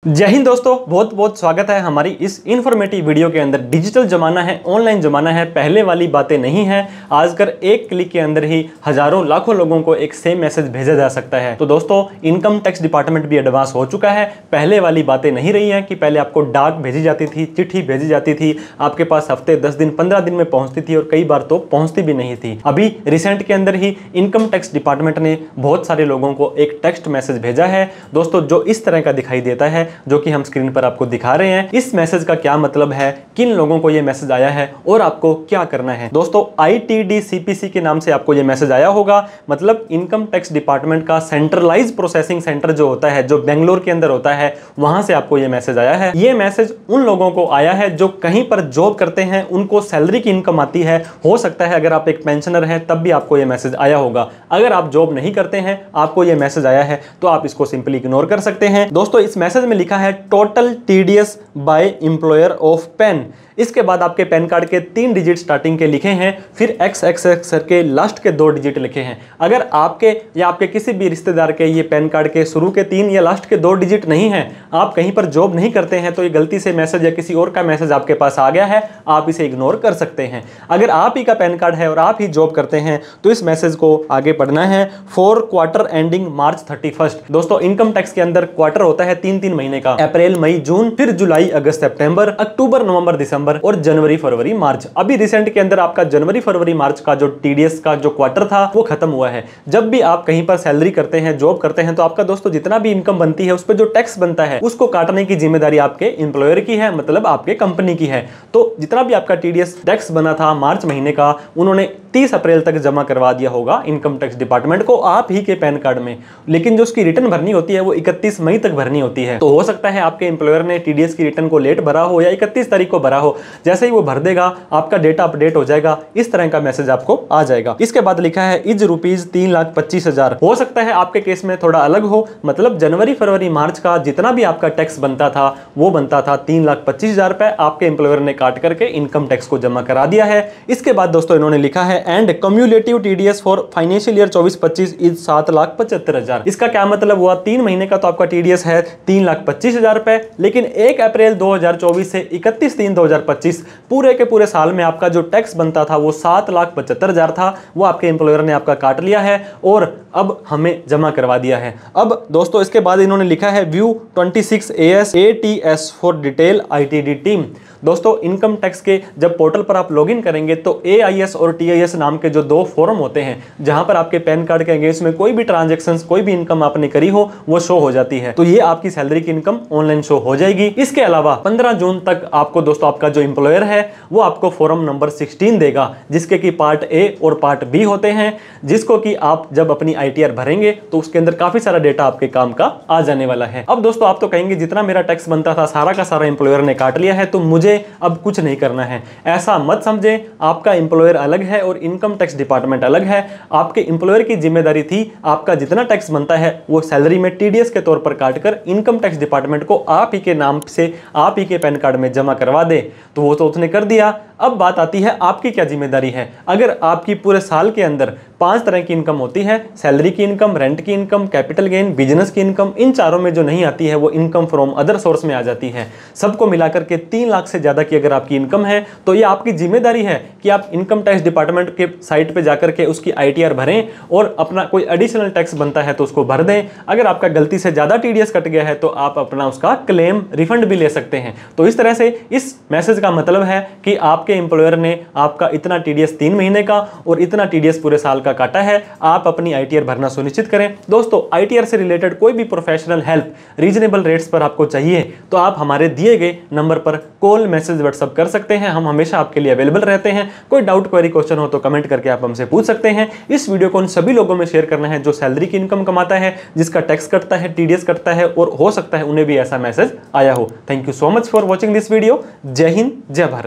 जय हिंद दोस्तों, बहुत बहुत स्वागत है हमारी इस इन्फॉर्मेटिव वीडियो के अंदर। डिजिटल जमाना है, ऑनलाइन जमाना है, पहले वाली बातें नहीं है। आजकल एक क्लिक के अंदर ही हजारों लाखों लोगों को एक सेम मैसेज भेजा जा सकता है। तो दोस्तों, इनकम टैक्स डिपार्टमेंट भी एडवांस हो चुका है। पहले वाली बातें नहीं रही हैं कि पहले आपको डाक भेजी जाती थी, चिट्ठी भेजी जाती थी, आपके पास हफ्ते 10 दिन 15 दिन में पहुंचती थी और कई बार तो पहुंचती भी नहीं थी। अभी रिसेंट के अंदर ही इनकम टैक्स डिपार्टमेंट ने बहुत सारे लोगों को एक टेक्स्ट मैसेज भेजा है दोस्तों, जो इस तरह का दिखाई देता है, जो कि हम स्क्रीन पर आपको दिखा रहे हैं। इस मैसेज का क्या मतलब है, किन लोगों को यह मैसेज आया है और आपको क्या करना है। दोस्तों, ITD-CPC के नाम से आपको यह मैसेज आया होगा। मतलब इनकम टैक्स डिपार्टमेंट का सेंट्रलाइज प्रोसेसिंग सेंटर जो होता है, जो बेंगलोर के अंदर होता है, वहां से आपको यह मैसेज आया है। यह मैसेज उन लोगों को आया है जो कहीं पर जॉब करते हैं, उनको सैलरी की इनकम आती है। हो सकता है अगर आप एक पेंशनर हैं तब भी आपको यह मैसेज आया होगा। अगर आप जॉब नहीं करते हैं, आपको यह मैसेज आया है, तो आप इसको सिंपली इग्नोर कर सकते हैं। दोस्तों, इस मैसेज में लिखा है total TDS by employer of pan. इसके बाद आपके पैन कार्ड के 3 डिजिट स्टार्टिंग के लिखे हैं, फिर XXX के लास्ट के 2 डिजिट लिखे हैं। अगर आपके या आपके किसी भी रिश्तेदार के ये पैन कार्ड के शुरू के 3 या लास्ट के 2 डिजिट नहीं है, आप कहीं पर जॉब नहीं करते हैं, तो ये गलती से मैसेज या किसी और का मैसेज आपके पास आ गया है, आप इसे इग्नोर कर सकते हैं। अगर आप ही का पैन कार्ड है और आप ही जॉब करते हैं, तो इस मैसेज को आगे पढ़ना है। फॉर क्वार्टर एंडिंग मार्च 31। दोस्तों, इनकम टैक्स के अंदर क्वार्टर होता है 3-3 महीने का, अप्रैल मई जून, फिर जुलाई अगस्त सितंबर, अक्टूबर नवंबर दिसंबर और जनवरी फरवरी मार्च। अभी रिसेंट के अंदर आपका जनवरी फरवरी मार्च का जो TDS का जो क्वार्टर था वो खत्म हुआ है। जब भी आप कहीं पर सैलरी करते हैं, जॉब करते हैं, तो आपका दोस्तों जितना भी इनकम बनती है उस पर जो टैक्स बनता है उसको काटने की जिम्मेदारी आपके एम्प्लॉयर की है, मतलब आपके कंपनी की है। तो जितना भी आपका TDS टैक्स बना था मार्च महीने का, उन्होंने 30 अप्रैल तक जमा करवा दिया होगा इनकम टैक्स डिपार्टमेंट को, आप ही के पैन कार्ड में। लेकिन जो उसकी रिटर्न भरनी होती है वो 31 मई तक भरनी होती है। तो हो सकता है आपके एम्प्लॉयर ने TDS की रिटर्न को लेट भरा हो या 31 तारीख को भरा हो। जैसे ही वो भर देगा, आपका डेटा अपडेट हो जाएगा, इस तरह का मैसेज आपको आ जाएगा। इसके बाद लिखा है इज रुपीज 3,25,000। हो सकता है आपके केस में थोड़ा अलग हो, मतलब जनवरी फरवरी मार्च का जितना भी आपका टैक्स बनता था वो बनता था 3,25,000 रुपए, आपके एम्प्लॉयर ने काट करके इनकम टैक्स को जमा करा दिया है। इसके बाद दोस्तों इन्होंने लिखा है and cumulative TDS for financial year 24-25 is 7,75,000। इसका क्या मतलब हुआ, 3 महीने का तो आपका TDS है 3,25,000 रुपए, लेकिन 1 अप्रैल 2024 से 31/3/2025 पूरे के पूरे साल में आपका जो टैक्स बनता था वो 7,75,000 था, वो आपके एम्प्लॉयर ने आपका काट लिया है और अब हमें जमा करवा दिया है। अब दोस्तों इसके बाद इन्होंने लिखा है view 26 AS ATS for detail ITD team. दोस्तों, इनकम टैक्स के जब पोर्टल पर आप लॉगिन करेंगे तो AIS और TIS नाम के जो 2 फॉर्म होते हैं, जहां पर आपके पैन कार्ड के अगेंस्ट में कोई भी ट्रांजैक्शंस, कोई भी इनकम आपने करी हो वो शो हो जाती है। तो ये आपकी सैलरी की इनकम ऑनलाइन शो हो जाएगी। इसके अलावा 15 जून तक आपको दोस्तों आपका जो एम्प्लॉयर है वो आपको फॉर्म नंबर 16 देगा, जिसके की पार्ट A और पार्ट B होते हैं, जिसको कि आप जब अपनी ITR भरेंगे तो उसके अंदर काफी सारा डेटा आपके काम का आ जाने वाला है। अब दोस्तों आप तो कहेंगे जितना मेरा टैक्स बनता था सारा का सारा एम्प्लॉयर ने काट लिया है, तो मुझे अब कुछ नहीं करना है। ऐसा मत समझें, आपका एम्प्लॉयर अलग है और इनकम टैक्स डिपार्टमेंट अलग है। आपके एम्प्लॉयर की जिम्मेदारी थी आपका जितना टैक्स बनता है वो सैलरी में TDS के तौर पर काटकर इनकम टैक्स डिपार्टमेंट को आप ही के नाम से, आप ही के पैन कार्ड में जमा करवा दे। तो वो तो उसने कर दिया। अब बात आती है आपकी क्या जिम्मेदारी है। अगर आपकी पूरे साल के अंदर 5 तरह की इनकम होती है, सैलरी की इनकम, रेंट की इनकम, कैपिटल गेन, बिजनेस की इनकम, इन चारों में जो नहीं आती है वो इनकम फ्रॉम अदर सोर्स में आ जाती है। सबको मिलाकर के 3 लाख से ज्यादा की अगर आपकी इनकम है तो ये आपकी जिम्मेदारी है कि आप इनकम टैक्स डिपार्टमेंट के साइट पे जाकर के उसकी ITR भरें और अपना कोई एडिशनल टैक्स बनता है तो उसको भर दें। अगर आपका गलती से ज्यादा TDS कट गया है तो आप अपना उसका क्लेम, रिफंड भी ले सकते हैं। तो इस तरह से इस मैसेज का मतलब है कि आपके एम्प्लॉयर ने आपका इतना TDS 3 महीने का और इतना TDS पूरे साल का काटा है। आप अपनी ITR भरना सुनिश्चित करें। दोस्तों, ITR से रिलेटेड कोई भी प्रोफेशनल हेल्प रीजनेबल रेट्स पर आपको चाहिए तो आप हमारे दिए गए नंबर पर कॉल, मैसेज, व्हाट्सएप कर सकते हैं। हम हमेशा आपके लिए अवेलेबल रहते हैं। कोई डाउट, क्वेरी, क्वेश्चन हो तो कमेंट करके आप हमसे पूछ सकते हैं। इस वीडियो को उन सभी लोगों में शेयर करना है जो सैलरी की इनकम कमाता है, जिसका टैक्स कटता है, TDS कटता है और हो सकता है उन्हें भी ऐसा मैसेज आया हो। Thank you so much for watching this video. जय हिंद, जय भारत।